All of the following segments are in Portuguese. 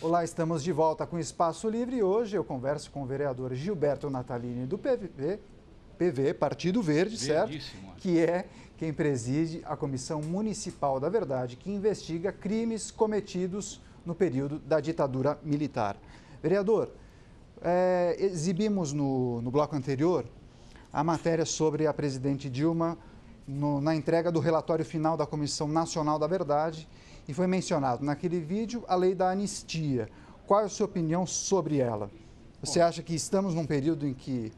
Olá, estamos de volta com Espaço Livre e hoje eu converso com o vereador Gilberto Natalini do PV, Partido Verde, certo? Que é quem preside a Comissão Municipal da Verdade, que investiga crimes cometidos no período da ditadura militar. Vereador, exibimos no bloco anterior a matéria sobre a presidente Dilma na entrega do relatório final da Comissão Nacional da Verdade e foi mencionado naquele vídeo a lei da anistia. Qual é a sua opinião sobre ela? Você acha que estamos num período em que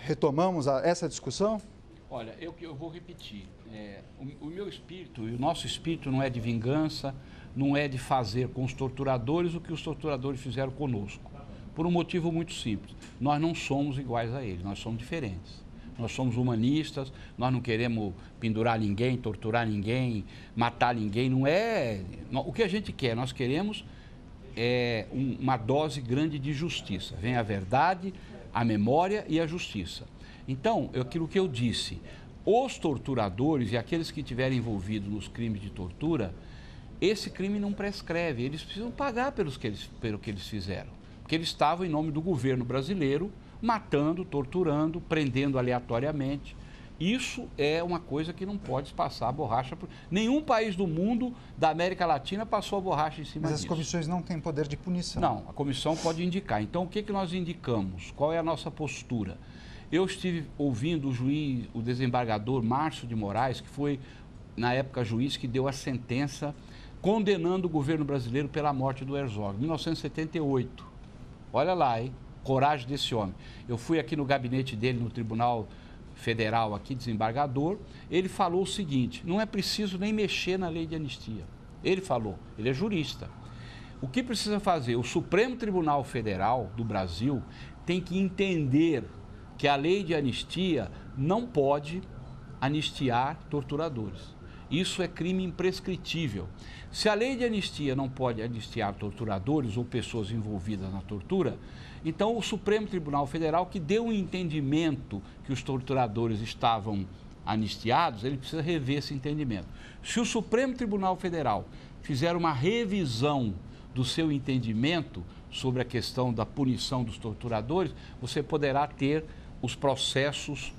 retomamos essa discussão? Olha, eu vou repetir. O meu espírito e o nosso espírito não é de vingança, não é de fazer com os torturadores o que os torturadores fizeram conosco. Por um motivo muito simples. Nós não somos iguais a eles, nós somos diferentes. Nós somos humanistas, nós não queremos pendurar ninguém, torturar ninguém, matar ninguém, não é... O que a gente quer, nós queremos uma dose grande de justiça. Vem a verdade, a memória e a justiça. Então, aquilo que eu disse, os torturadores e aqueles que estiverem envolvidos nos crimes de tortura, esse crime não prescreve, eles precisam pagar pelo que eles fizeram. Porque eles estavam em nome do governo brasileiro, matando, torturando, prendendo aleatoriamente. Isso é uma coisa que não pode passar a borracha. Nenhum país do mundo, da América Latina, passou a borracha em cima disso. Mas as comissões não têm poder de punição. Não, a comissão pode indicar. Então, o que nós indicamos? Qual é a nossa postura? Eu estive ouvindo o desembargador Márcio de Moraes, que foi, na época, juiz que deu a sentença condenando o governo brasileiro pela morte do Herzog, em 1978. Olha lá, hein? Coragem desse homem. Eu fui aqui no gabinete dele, no Tribunal Federal, aqui, desembargador, ele falou o seguinte, não é preciso nem mexer na lei de anistia. Ele falou, ele é jurista. O que precisa fazer? O Supremo Tribunal Federal do Brasil tem que entender que a lei de anistia não pode anistiar torturadores. Isso é crime imprescritível. Se a lei de anistia não pode anistiar torturadores ou pessoas envolvidas na tortura, então o Supremo Tribunal Federal, que deu um entendimento que os torturadores estavam anistiados, ele precisa rever esse entendimento. Se o Supremo Tribunal Federal fizer uma revisão do seu entendimento sobre a questão da punição dos torturadores, você poderá ter os processos...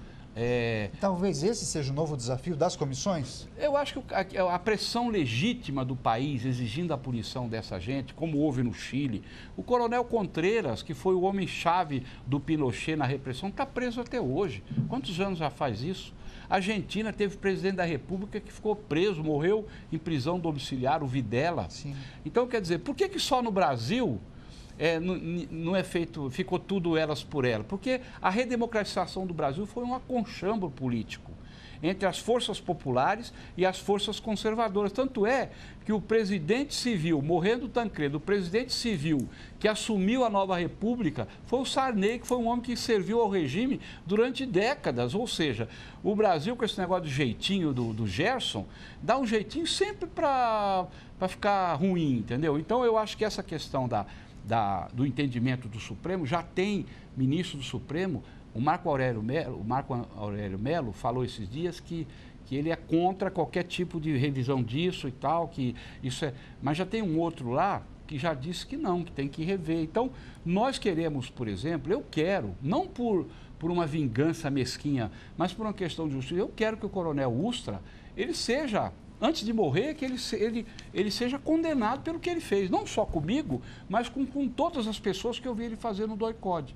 Talvez esse seja o novo desafio das comissões? Eu acho que a pressão legítima do país exigindo a punição dessa gente, como houve no Chile, o coronel Contreras, que foi o homem-chave do Pinochet na repressão, está preso até hoje. Quantos anos já faz isso? A Argentina teve presidente da República que ficou preso, morreu em prisão domiciliar, o Videla. Sim. Então, quer dizer, por que só no Brasil... não é feito, ficou tudo elas por elas, porque a redemocratização do Brasil foi um aconchambro político entre as forças populares e as forças conservadoras. Tanto é que o presidente civil, morrendo Tancredo, o presidente civil que assumiu a nova república foi o Sarney, que foi um homem que serviu ao regime durante décadas. Ou seja, o Brasil, com esse negócio de jeitinho do Gerson, dá um jeitinho sempre para ficar ruim, entendeu? Então, eu acho que essa questão do entendimento do Supremo, já tem ministro do Supremo, o Marco Aurélio Mello falou esses dias que ele é contra qualquer tipo de revisão disso e tal, que isso é... Mas já tem um outro lá que já disse que não, que tem que rever. Então, nós queremos, por exemplo, eu quero, não por uma vingança mesquinha, mas por uma questão de justiça, eu quero que o coronel Ustra, ele seja... antes de morrer, que ele seja condenado pelo que ele fez. Não só comigo, mas com todas as pessoas que eu vi ele fazer no DOI-CODE.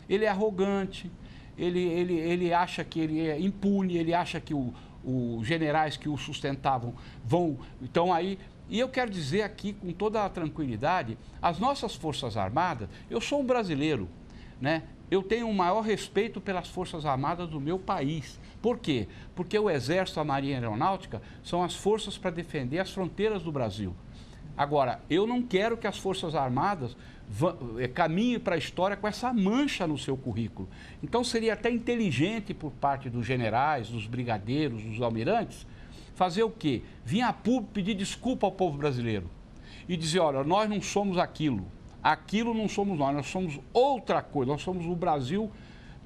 Ele é arrogante, ele acha que ele é impune, ele acha que os generais que o sustentavam estão aí. E eu quero dizer aqui, com toda a tranquilidade, as nossas Forças Armadas, eu sou um brasileiro, né? Eu tenho o maior respeito pelas Forças Armadas do meu país. Por quê? Porque o Exército, a Marinha e a Aeronáutica são as forças para defender as fronteiras do Brasil. Agora, eu não quero que as Forças Armadas caminhem para a história com essa mancha no seu currículo. Então, seria até inteligente por parte dos generais, dos brigadeiros, dos almirantes, fazer o quê? Vir a público pedir desculpa ao povo brasileiro e dizer, olha, nós não somos aquilo não somos nós somos outra coisa, nós somos o Brasil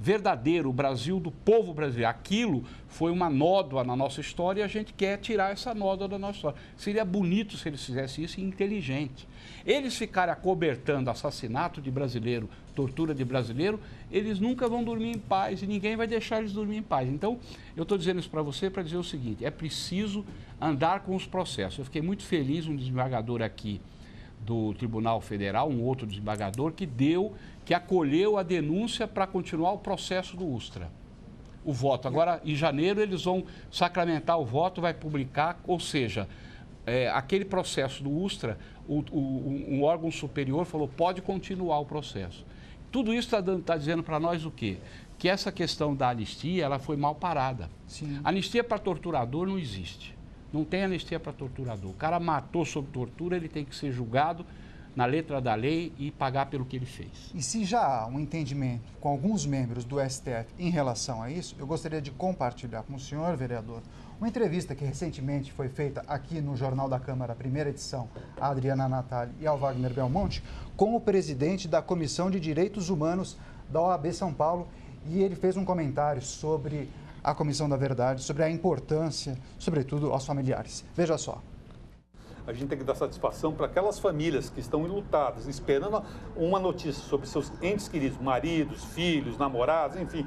verdadeiro, o Brasil do povo brasileiro. Aquilo foi uma nódoa na nossa história e a gente quer tirar essa nódoa da nossa história. Seria bonito se eles fizessem isso e inteligente. Eles ficarem acobertando assassinato de brasileiro, tortura de brasileiro, eles nunca vão dormir em paz e ninguém vai deixar eles dormir em paz. Então, eu estou dizendo isso para você para dizer o seguinte, é preciso andar com os processos. Eu fiquei muito feliz, um desembargador aqui do Tribunal Federal, um outro desembargador, que acolheu a denúncia para continuar o processo do Ustra. O voto. Agora, em janeiro, eles vão sacramentar o voto, vai publicar, ou seja, aquele processo do Ustra, um órgão superior falou, pode continuar o processo. Tudo isso está dizendo para nós o quê? Que essa questão da anistia, ela foi mal parada. Sim. Anistia para torturador não existe. Não tem anistia para torturador. O cara matou sob tortura, ele tem que ser julgado na letra da lei e pagar pelo que ele fez. E se já há um entendimento com alguns membros do STF em relação a isso, eu gostaria de compartilhar com o senhor, vereador, uma entrevista que recentemente foi feita aqui no Jornal da Câmara, primeira edição, a Adriana Natali e ao Wagner Belmonte, com o presidente da Comissão de Direitos Humanos da OAB São Paulo, e ele fez um comentário sobre a Comissão da Verdade, sobre a importância, sobretudo, aos familiares. Veja só. A gente tem que dar satisfação para aquelas famílias que estão enlutadas, esperando uma notícia sobre seus entes queridos, maridos, filhos, namorados, enfim,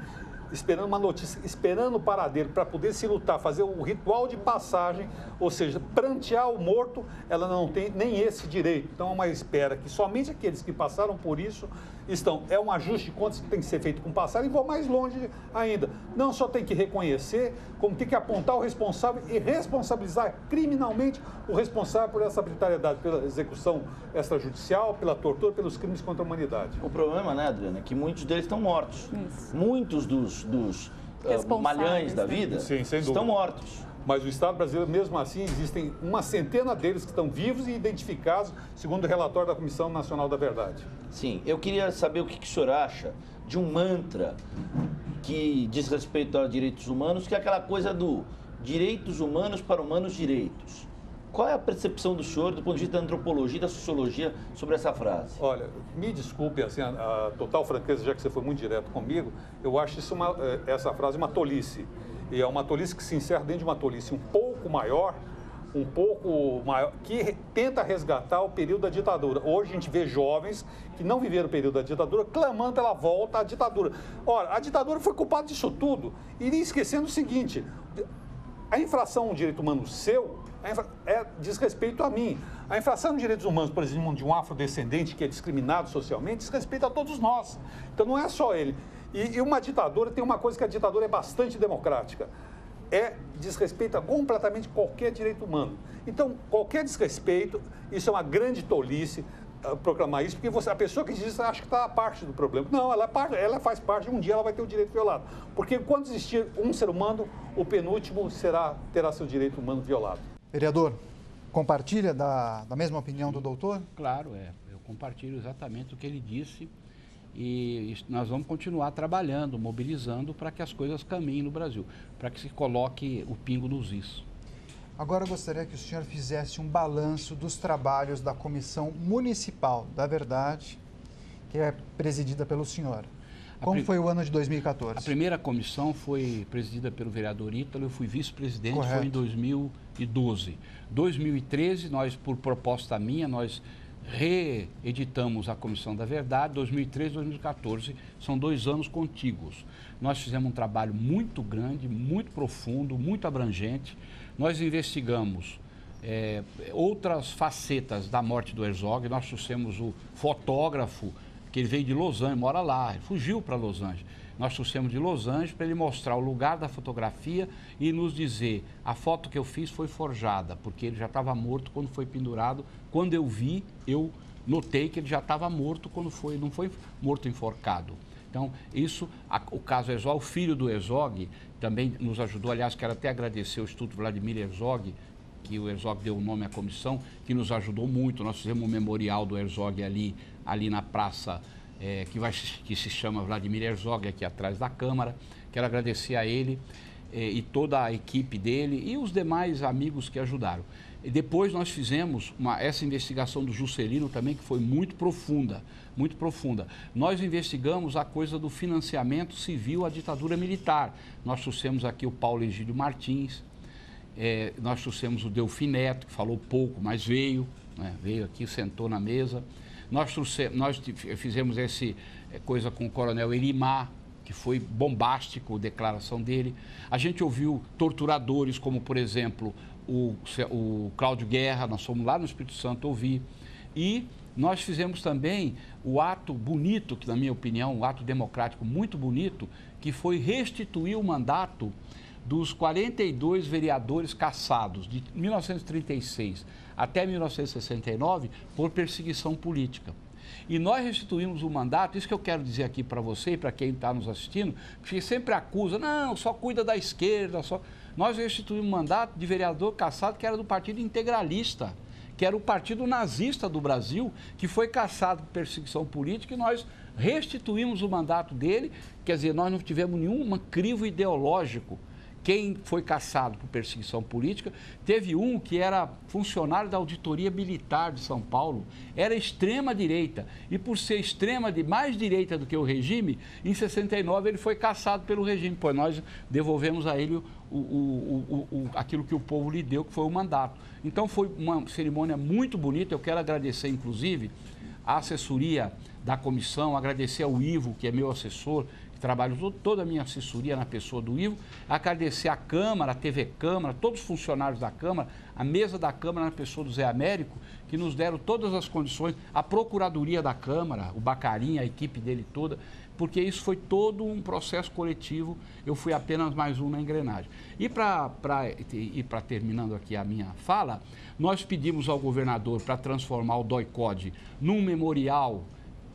esperando uma notícia, esperando o paradeiro para poder se lutar, fazer o ritual de passagem, ou seja, prantear o morto, ela não tem nem esse direito. Então é uma espera que somente aqueles que passaram por isso estão. É um ajuste de contas que tem que ser feito com o passado e vou mais longe ainda. Não só tem que reconhecer, como tem que apontar o responsável e responsabilizar criminalmente o responsável por essa arbitrariedade, pela execução extrajudicial, pela tortura, pelos crimes contra a humanidade. O problema, né, Adriana, é que muitos deles estão mortos. Isso. Muitos dos malhães da vida estão mortos. Mas o Estado brasileiro, mesmo assim, existem uma centena deles que estão vivos e identificados, segundo o relatório da Comissão Nacional da Verdade. Sim, eu queria saber o que o senhor acha de um mantra que diz respeito aos direitos humanos, que é aquela coisa do direitos humanos para humanos direitos. Qual é a percepção do senhor, do ponto de vista da antropologia e da sociologia, sobre essa frase? Olha, me desculpe, assim, a total franqueza, já que você foi muito direto comigo, eu acho essa frase uma tolice. E é uma tolice que se encerra dentro de uma tolice um pouco maior, que tenta resgatar o período da ditadura. Hoje a gente vê jovens que não viveram o período da ditadura clamando pela volta à ditadura. Ora, a ditadura foi culpada disso tudo. E esquecendo o seguinte, a infração a um direito humano seu diz respeito a mim. A infração de direitos humanos, por exemplo, de um afrodescendente que é discriminado socialmente, diz respeito a todos nós. Então não é só ele. E uma ditadura, tem uma coisa que a ditadura é bastante democrática, desrespeita completamente qualquer direito humano. Então, qualquer desrespeito, isso é uma grande tolice, proclamar isso, porque a pessoa que diz isso acha que está a parte do problema. Não, ela faz parte, um dia ela vai ter o direito violado. Porque quando existir um ser humano, o penúltimo terá seu direito humano violado. Vereador, compartilha da mesma opinião do doutor? Claro, eu compartilho exatamente o que ele disse. E nós vamos continuar trabalhando, mobilizando para que as coisas caminhem no Brasil, para que se coloque o pingo nos is. Agora eu gostaria que o senhor fizesse um balanço dos trabalhos da Comissão Municipal da Verdade, que é presidida pelo senhor. Como foi o ano de 2014? A primeira comissão foi presidida pelo vereador Ítalo, eu fui vice-presidente, foi em 2012. 2013, nós, por proposta minha, nós reeditamos a Comissão da Verdade, 2013 e 2014, são 2 anos contíguos. Nós fizemos um trabalho muito grande, muito profundo, muito abrangente. Nós investigamos outras facetas da morte do Herzog. Nós trouxemos o fotógrafo, que ele veio de Los Angeles, mora lá, ele fugiu para Los Angeles. Nós trouxemos de Los Angeles para ele mostrar o lugar da fotografia e nos dizer, a foto que eu fiz foi forjada, porque ele já estava morto quando foi pendurado. Quando eu vi, eu notei que ele já estava morto quando não foi morto enforcado. Então, o caso Herzog, o filho do Herzog também nos ajudou. Aliás, quero até agradecer o Instituto Vladimir Herzog, que o Herzog deu o nome à comissão, que nos ajudou muito. Nós fizemos um memorial do Herzog ali na praça, que se chama Vladimir Herzog, aqui atrás da Câmara. Quero agradecer a ele. e toda a equipe dele e os demais amigos que ajudaram. E depois nós fizemos essa investigação do Juscelino também, que foi muito profunda, muito profunda. Nós investigamos a coisa do financiamento civil à ditadura militar. Nós trouxemos aqui o Paulo Egídio Martins, nós trouxemos o Delfim Neto, que falou pouco, mas veio, né? Veio aqui, sentou na mesa. Nós fizemos essa coisa com o coronel Elimar, que foi bombástico a declaração dele. A gente ouviu torturadores como, por exemplo, o Cláudio Guerra, nós fomos lá no Espírito Santo ouvir. E nós fizemos também o ato bonito, que na minha opinião, um ato democrático muito bonito, que foi restituir o mandato dos 42 vereadores cassados de 1936 até 1969 por perseguição política. E nós restituímos o mandato, isso que eu quero dizer aqui para você e para quem está nos assistindo, porque sempre acusa, não, só cuida da esquerda, só... Nós restituímos o mandato de vereador cassado que era do Partido Integralista, que era o partido nazista do Brasil, que foi cassado por perseguição política, e nós restituímos o mandato dele, quer dizer, nós não tivemos nenhum crivo ideológico. Quem foi cassado por perseguição política, teve um que era funcionário da Auditoria Militar de São Paulo, era extrema-direita, e por ser mais direita do que o regime, em 69 ele foi cassado pelo regime, pois nós devolvemos a ele aquilo que o povo lhe deu, que foi o mandato. Então foi uma cerimônia muito bonita, eu quero agradecer inclusive a assessoria da comissão, agradecer ao Ivo, que é meu assessor, trabalho toda a minha assessoria na pessoa do Ivo, agradecer a Câmara, a TV Câmara, todos os funcionários da Câmara, a mesa da Câmara na pessoa do Zé Américo, que nos deram todas as condições, a Procuradoria da Câmara, o Bacarim, a equipe dele toda, porque isso foi todo um processo coletivo, eu fui apenas mais um na engrenagem. E para terminando aqui a minha fala, nós pedimos ao governador para transformar o DOI-CODE num memorial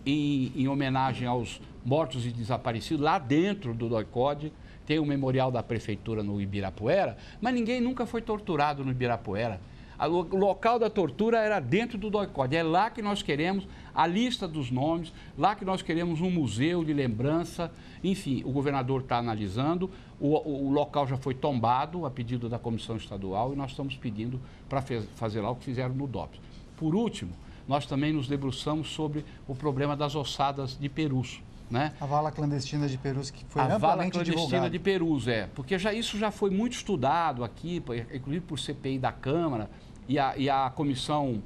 em homenagem aos mortos e desaparecidos, lá dentro do DOI-CODE, tem um memorial da prefeitura no Ibirapuera, mas ninguém nunca foi torturado no Ibirapuera. O local da tortura era dentro do DOI-CODE, é lá que nós queremos a lista dos nomes, lá que nós queremos um museu de lembrança, enfim, o governador está analisando, o local já foi tombado a pedido da comissão estadual e nós estamos pedindo para fazer lá o que fizeram no DOPS. Por último, nós também nos debruçamos sobre o problema das ossadas de Perus. Né? A vala clandestina de Perus, que foi amplamente divulgada. A vala clandestina divulgado. de Perus, porque isso já foi muito estudado aqui, inclusive por CPI da Câmara, e a comissão,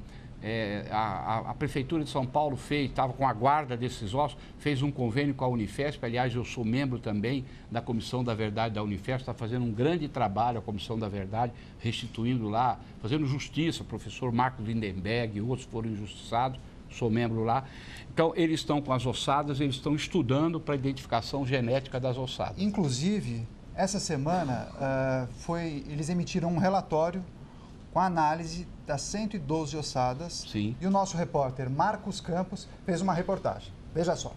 a Prefeitura de São Paulo estava com a guarda desses ossos, fez um convênio com a Unifesp, aliás, eu sou membro também da Comissão da Verdade da Unifesp, está fazendo um grande trabalho a Comissão da Verdade, restituindo lá, fazendo justiça, o professor Marcos Lindenberg e outros foram injustiçados, sou membro lá. Então, eles estão com as ossadas, eles estão estudando para a identificação genética das ossadas. Inclusive, essa semana, eles emitiram um relatório com a análise das 112 ossadas. Sim. E o nosso repórter Marcos Campos fez uma reportagem. Veja só.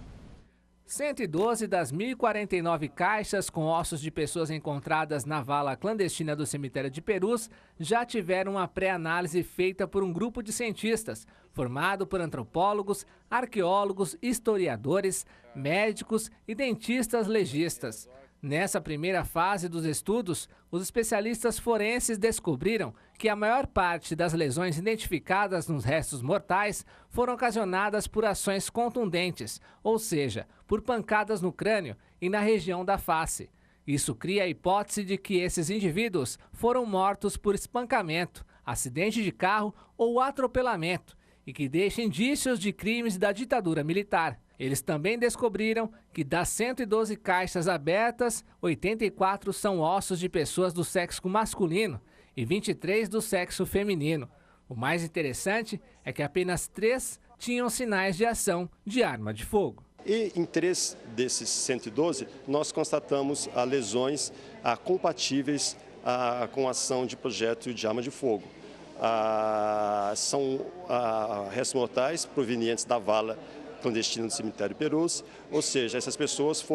112 das 1.049 caixas com ossos de pessoas encontradas na vala clandestina do cemitério de Perus já tiveram uma pré-análise feita por um grupo de cientistas, formado por antropólogos, arqueólogos, historiadores, médicos e dentistas legistas. Nessa primeira fase dos estudos, os especialistas forenses descobriram que a maior parte das lesões identificadas nos restos mortais foram ocasionadas por ações contundentes, ou seja, por pancadas no crânio e na região da face. Isso cria a hipótese de que esses indivíduos foram mortos por espancamento, acidente de carro ou atropelamento, e que deixa indícios de crimes da ditadura militar. Eles também descobriram que das 112 caixas abertas, 84 são ossos de pessoas do sexo masculino e 23 do sexo feminino. O mais interessante é que apenas 3 tinham sinais de ação de arma de fogo. E em 3 desses 112, nós constatamos lesões compatíveis com a ação de projétil de arma de fogo. São restos mortais provenientes da vala clandestina do cemitério Perus, ou seja, essas pessoas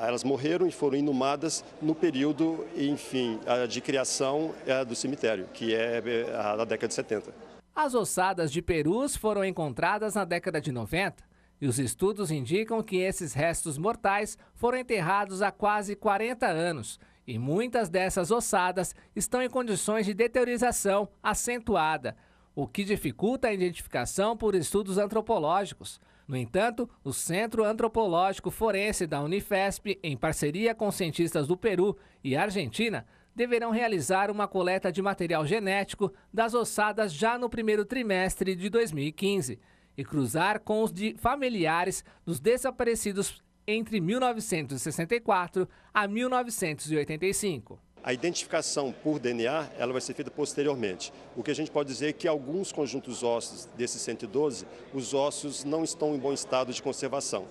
elas morreram e foram inumadas no período, enfim, de criação do cemitério, que é da década de 70. As ossadas de Perus foram encontradas na década de 90 e os estudos indicam que esses restos mortais foram enterrados há quase 40 anos E muitas dessas ossadas estão em condições de deteriorização acentuada, o que dificulta a identificação por estudos antropológicos. No entanto, o Centro Antropológico Forense da Unifesp, em parceria com cientistas do Peru e Argentina, deverão realizar uma coleta de material genético das ossadas já no primeiro trimestre de 2015 e cruzar com os de familiares dos desaparecidos entre 1964 a 1985. A identificação por DNA ela vai ser feita posteriormente. O que a gente pode dizer é que alguns conjuntos ósseos desses 112, os ossos não estão em bom estado de conservação,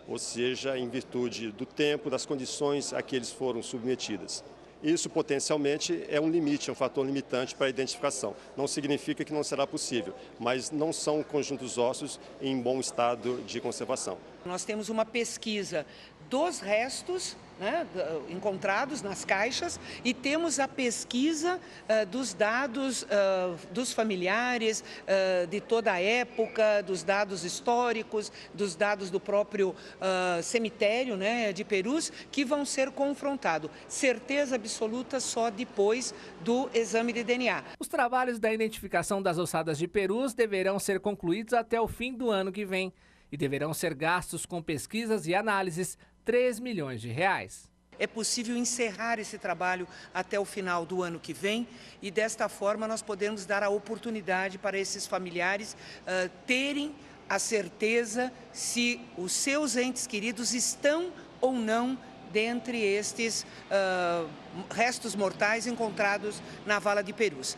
ou seja, em virtude do tempo, das condições a que eles foram submetidos. Isso potencialmente é um limite, é um fator limitante para a identificação. Não significa que não será possível, mas não são conjuntos ósseos em bom estado de conservação. Nós temos uma pesquisa dos restos, né, encontrados nas caixas, e temos a pesquisa dos dados dos familiares, de toda a época, dos dados históricos, dos dados do próprio cemitério, né, de Perus, que vão ser confrontados. Certeza absoluta só depois do exame de DNA. Os trabalhos da identificação das ossadas de Perus deverão ser concluídos até o fim do ano que vem e deverão ser gastos com pesquisas e análises R$3 milhões. É possível encerrar esse trabalho até o final do ano que vem e, desta forma, nós podemos dar a oportunidade para esses familiares terem a certeza se os seus entes queridos estão ou não dentre estes restos mortais encontrados na Vala de Perus.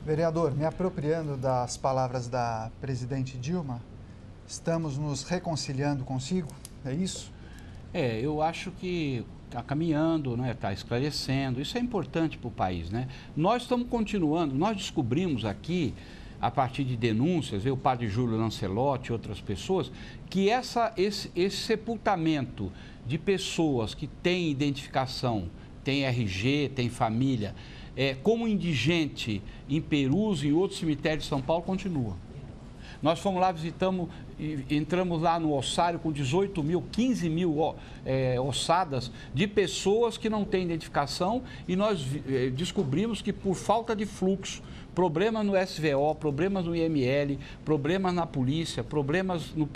Vereador, me apropriando das palavras da presidente Dilma, estamos nos reconciliando consigo, é isso? Eu acho que está caminhando, né? Está esclarecendo, isso é importante para o país, né? Nós estamos continuando, nós descobrimos aqui, a partir de denúncias, o padre Júlio Lancelotti e outras pessoas, que esse sepultamento de pessoas que têm identificação, têm RG, têm família, como indigente em Perus e em outros cemitérios de São Paulo, continua. Nós fomos lá, visitamos, entramos lá no ossário com 18 mil, 15 mil ossadas de pessoas que não têm identificação e nós descobrimos que por falta de fluxo, problemas no SVO, problemas no IML, problemas na polícia, problemas no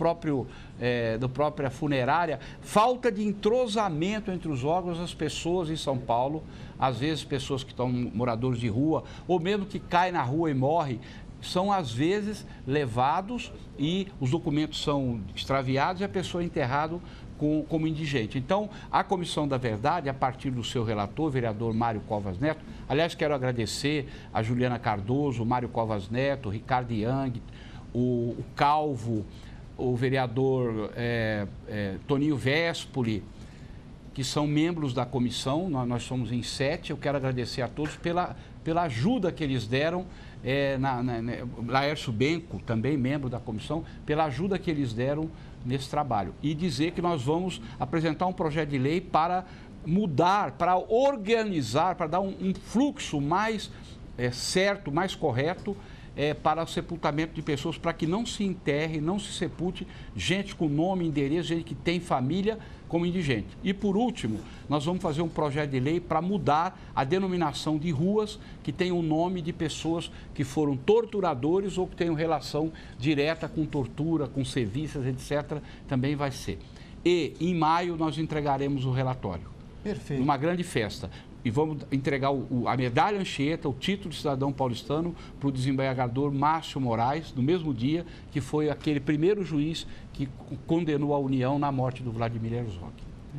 da própria funerária, falta de entrosamento entre os órgãos das pessoas em São Paulo, às vezes pessoas que estão moradores de rua, ou mesmo que caem na rua e morrem, são às vezes levados e os documentos são extraviados e a pessoa é enterrada como indigente. Então, a Comissão da Verdade, a partir do seu relator, vereador Mário Covas Neto, aliás, quero agradecer a Juliana Cardoso, o Mário Covas Neto, o Ricardo Yang, o Calvo, o vereador Toninho Vespoli, que são membros da comissão, nós somos em 7, eu quero agradecer a todos pela ajuda que eles deram, Laércio Benco, também membro da comissão, pela ajuda que eles deram nesse trabalho. E dizer que nós vamos apresentar um projeto de lei para mudar, para organizar, para dar um fluxo mais certo, mais correto, para o sepultamento de pessoas, para que não se enterre, não se sepulte gente com nome, endereço, gente que tem família como indigente. E por último, nós vamos fazer um projeto de lei para mudar a denominação de ruas que tem o nome de pessoas que foram torturadores ou que tenham relação direta com tortura, com serviços, etc. Também vai ser. E em maio nós entregaremos o relatório. Perfeito. Numa grande festa. E vamos entregar a medalha Anchieta, o título de cidadão paulistano, para o desembargador Márcio Moraes, no mesmo dia que foi aquele primeiro juiz que condenou a União na morte do Vladimir Herzog.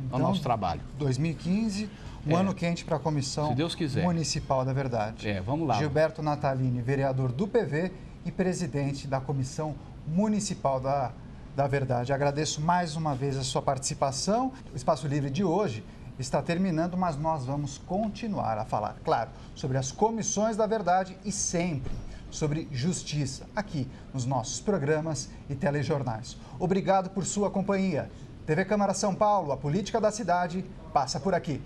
Então, é o nosso trabalho. 2015, ano quente para a Comissão se Deus quiser. Municipal da Verdade. Vamos lá. Gilberto Natalini, vereador do PV e presidente da Comissão Municipal da Verdade. Agradeço mais uma vez a sua participação. O Espaço Livre de hoje está terminando, mas nós vamos continuar a falar, claro, sobre as comissões da verdade e sempre sobre justiça, aqui nos nossos programas e telejornais. Obrigado por sua companhia. TV Câmara São Paulo, a política da cidade passa por aqui.